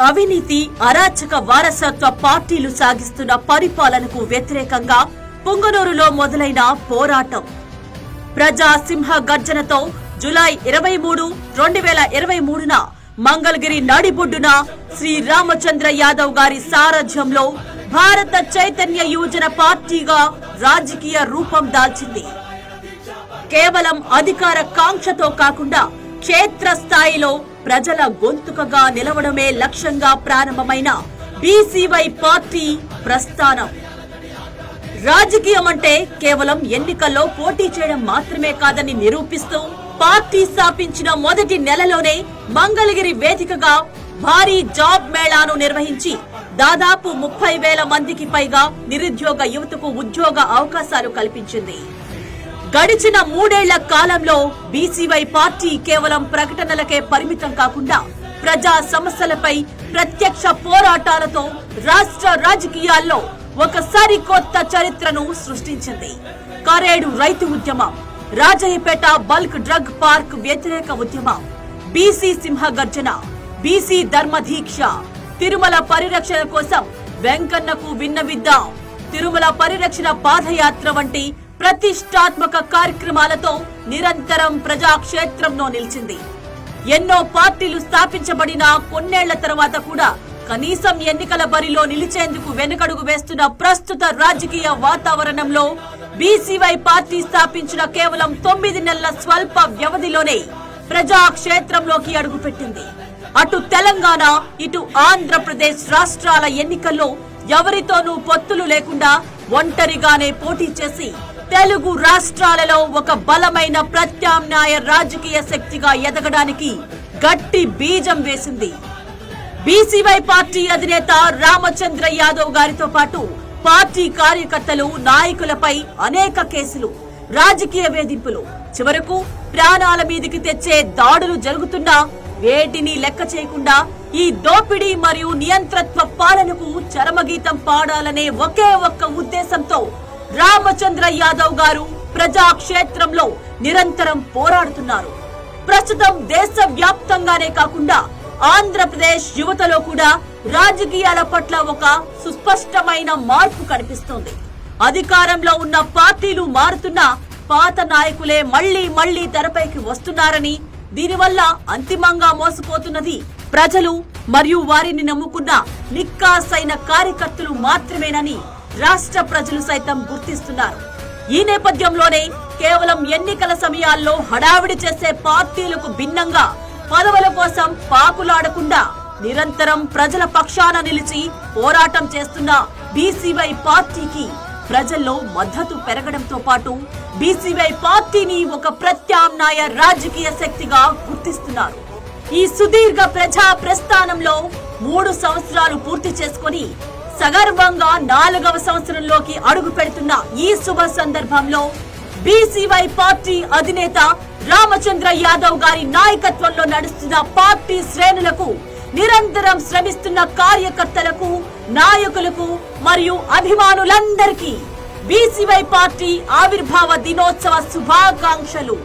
అవినీతి అరాచక వారసత్వ పార్టీలు సాగిస్తున్న పరిపాలనకు వ్యతిరేకంగా పుంగనూరులో మొదలైన పోరాటం ప్రజా సింహ గర్జనతో జూలై 23, 2023న మంగళగిరి నడిబొడ్డున శ్రీ రామచంద్ర యాదవ్ గారి సారథ్యంలో భారత చైతన్య యువజన పార్టీగా రాజకీయ రూపం దాల్చింది. కేవలం అధికార కాంక్షతో కాకుండా క్షేత్రస్థాయిలో ప్రజల గొంతుకగా నిలవడమే లక్ష్యంగా ప్రారంభమైన బీసీవై పార్టీ ప్రస్థానం. రాజకీయం అంటే కేవలం ఎన్నికల్లో పోటీ చేయడం మాత్రమే కాదని నిరూపిస్తూ పార్టీ స్థాపించిన మొదటి నెలలోనే మంగళగిరి వేదికగా భారీ జాబ్ మేళాను నిర్వహించి దాదాపు 30,000 మందికి పైగా నిరుద్యోగ యువతకు ఉద్యోగ అవకాశాలు కల్పించింది. గడిచిన 3 ఏళ్ల కాలంలో బీసీవై పార్టీ కేవలం ప్రకటనలకే పరిమితం కాకుండా ప్రజా సమస్యలపై ప్రత్యక్ష పోరాటాలతో రాష్ట్ర రాజకీయాల్లో ఒక సరికొత్త చరిత్రను సృష్టించింది. కరేడు రైతు ఉద్యమం, రాజయ్యపేట బల్క్ డ్రగ్ పార్క్ వ్యతిరేక ఉద్యమం, బీసీ సింహ గర్జన, బీసీ ధర్మ దీక్ష, తిరుమల పరిరక్షణ కోసం వెంకన్నకు విన్నవిద్దాం, తిరుమల పరిరక్షణ పాదయాత్ర వంటి ప్రతిష్టాత్మక కార్యక్రమాలతో నిరంతరం ప్రజాక్షేత్రంలో నిలిచింది. ఎన్నో పార్టీలు స్థాపించబడిన కొన్నేళ్ల తర్వాత కూడా కనీసం ఎన్నికల బరిలో నిలిచేందుకు వెనుకడుగు వేస్తున్న ప్రస్తుత రాజకీయ వాతావరణంలో బీసీవై పార్టీ స్థాపించిన కేవలం 9 నెలల స్వల్ప వ్యవధిలోనే ప్రజాక్షేత్రంలోకి అడుగుపెట్టింది. అటు తెలంగాణ, ఇటు ఆంధ్రప్రదేశ్ రాష్ట్రాల ఎన్నికల్లో ఎవరితోనూ పొత్తులు లేకుండా ఒంటరిగానే పోటీ చేసి తెలుగు రాష్ట్రాలలో ఒక బలమైన ప్రత్యామ్నాయ రాజకీయ శక్తిగా ఎదగడానికి గట్టి బీజం వేసింది. బీసీవై పార్టీ అధినేత రామచంద్ర యాదవ్ గారితో పాటు పార్టీ కార్యకర్తలు, నాయకులపై అనేక కేసులు, రాజకీయ వేధింపులు, చివరకు ప్రాణాల మీదికి తెచ్చే దాడులు జరుగుతున్నా వేటిని లెక్క చేయకుండా ఈ దోపిడీ మరియు నియంత్రత్వ పాలనకు చరమగీతం పాడాలనే ఒకే ఒక్క ఉద్దేశంతో రామచంద్ర యాదవ్ గారు ప్రజాక్షేత్రంలో నిరంతరం పోరాడుతున్నారు. ప్రస్తుతం దేశ వ్యాప్తంగానే కాకుండా ఆంధ్రప్రదేశ్ యువతలో కూడా రాజకీయాల పట్ల ఒక సుస్పష్టమైన మార్పు కనిపిస్తోంది. అధికారంలో ఉన్న పార్టీలు మారుతున్నా పాత నాయకులే మళ్లీ తెరపైకి వస్తున్నారని, దీనివల్ల అంతిమంగా మోసపోతున్నది ప్రజలు మరియు వారిని నమ్ముకున్న నిక్కాసైన కార్యకర్తలు మాత్రమేనని రాష్ట్ర ప్రజలు సైతం గుర్తిస్తున్నారు. ఈ నేపథ్యంలోనే కేవలం ఎన్నికల సమయాల్లో హడావిడి చేసే పార్టీలకు భిన్నంగా పదవుల కోసం పాకులాడకుండా నిరంతరం ప్రజల పక్షాన నిలిచి పోరాటం చేస్తున్న బీసీవై పార్టీకి ప్రజల్లో మద్దతు పెరగడంతో పాటు బీసీవై పార్టీని ఒక ప్రత్యామ్నాయ రాజకీయ శక్తిగా గుర్తిస్తున్నారు. ఈ సుదీర్ఘ ప్రజా ప్రస్థానంలో 3 సంవత్సరాలు పూర్తి చేసుకుని సగర్వంగా 4వ సంవత్సరంలోకి అడుగు పెడుతున్న ఈ శుభ సందర్భంలో బీసీవై పార్టీ అధినేత రామచంద్ర యాదవ్ గారి నాయకత్వంలో నడుస్తున్న పార్టీ శ్రేణులకు, నిరంతరం శ్రమిస్తున్న కార్యకర్తలకు, నాయకులకు మరియు అభిమానులందరికీ బీసీవై పార్టీ ఆవిర్భావ దినోత్సవ శుభాకాంక్షలు.